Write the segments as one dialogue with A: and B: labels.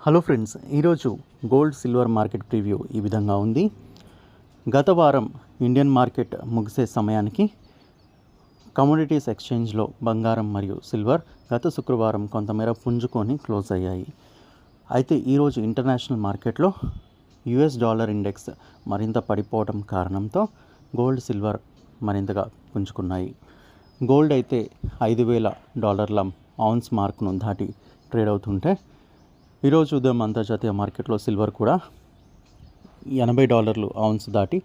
A: Hello friends, ఈరోజు gold silver market preview ఈ విధంగా ఉంది. గత వారం ఇండియన్ మార్కెట్ ముగిసే సమయానికి కమోడిటీస్ ఎక్స్చేంజ్లో బంగారం మరియు సిల్వర్ గత శుక్రవారం కొంతమేర పుంజుకొని క్లోజ్ అయ్యాయి. అయితే ఈరోజు ఇంటర్నేషనల్ మార్కెట్లో యుఎస్ డాలర్ ఇండెక్స్ మరింత పడిపోవడం కారణంతో గోల్డ్ సిల్వర్ మరింతగా పుంజుకున్నాయి. గోల్డ్ అయితే $5,000 ఔన్స్ మార్క్ను దాటి ట్రేడ్ అవుతుంటే ఈరోజు ఉదయం అంతర్జాతీయ మార్కెట్లో సిల్వర్ కూడా $80 ఔన్స్ దాటి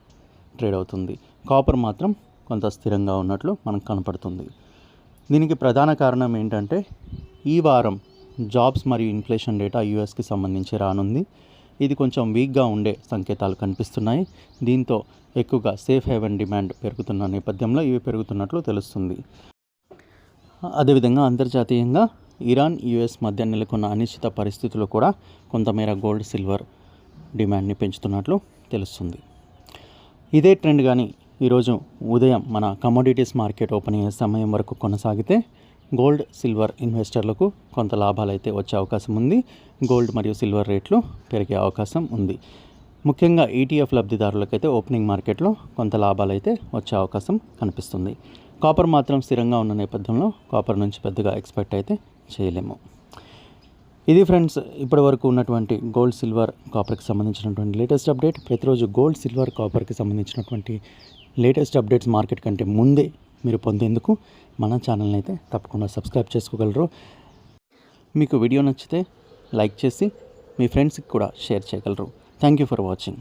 A: ట్రేడ్ అవుతుంది. కాపర్ మాత్రం కొంత స్థిరంగా ఉన్నట్లు మనకు కనపడుతుంది. దీనికి ప్రధాన కారణం ఏంటంటే ఈ వారం జాబ్స్ మరియు ఇన్ఫ్లేషన్ డేటా యూఎస్కి సంబంధించి రానుంది. ఇది కొంచెం వీక్గా ఉండే సంకేతాలు కనిపిస్తున్నాయి. దీంతో ఎక్కువగా సేఫ్ హేవెన్ డిమాండ్ పెరుగుతున్న నేపథ్యంలో ఇవి పెరుగుతున్నట్లు తెలుస్తుంది. అదేవిధంగా అంతర్జాతీయంగా ఇరాన్ యుఎస్ మధ్య నెలకొన్న అనిశ్చిత పరిస్థితులు కూడా కొంతమేర గోల్డ్ సిల్వర్ డిమాండ్ని పెంచుతున్నట్లు తెలుస్తుంది. ఇదే ట్రెండ్ కానీ ఈరోజు ఉదయం మన కమోడిటీస్ మార్కెట్ ఓపెన్ అయ్యే సమయం వరకు కొనసాగితే గోల్డ్ సిల్వర్ ఇన్వెస్టర్లకు కొంత లాభాలు అయితే వచ్చే అవకాశం ఉంది. గోల్డ్ మరియు సిల్వర్ రేట్లు పెరిగే అవకాశం ఉంది. ముఖ్యంగా ఈటీఎఫ్ లబ్ధిదారులకైతే ఓపెనింగ్ మార్కెట్లో కొంత లాభాలు అయితే వచ్చే అవకాశం కనిపిస్తుంది. కాపర్ మాత్రం స్థిరంగా ఉన్న నేపథ్యంలో కాపర్ నుంచి పెద్దగా ఎక్స్పెక్ట్ అయితే చేయలేము. ఇది ఫ్రెండ్స్ ఇప్పటి వరకు ఉన్నటువంటి గోల్డ్ సిల్వర్ కాపర్కి సంబంధించినటువంటి లేటెస్ట్ అప్డేట్. ప్రతిరోజు గోల్డ్ సిల్వర్ కాపర్కి సంబంధించినటువంటి లేటెస్ట్ అప్డేట్స్ మార్కెట్ కంటే ముందే మీరు పొందేందుకు మన ఛానల్ని అయితే తప్పకుండా సబ్స్క్రైబ్ చేసుకోగలరు. మీకు వీడియో నచ్చితే లైక్ చేసి మీ ఫ్రెండ్స్కి కూడా షేర్ చేయగలరు. Thank you for watching.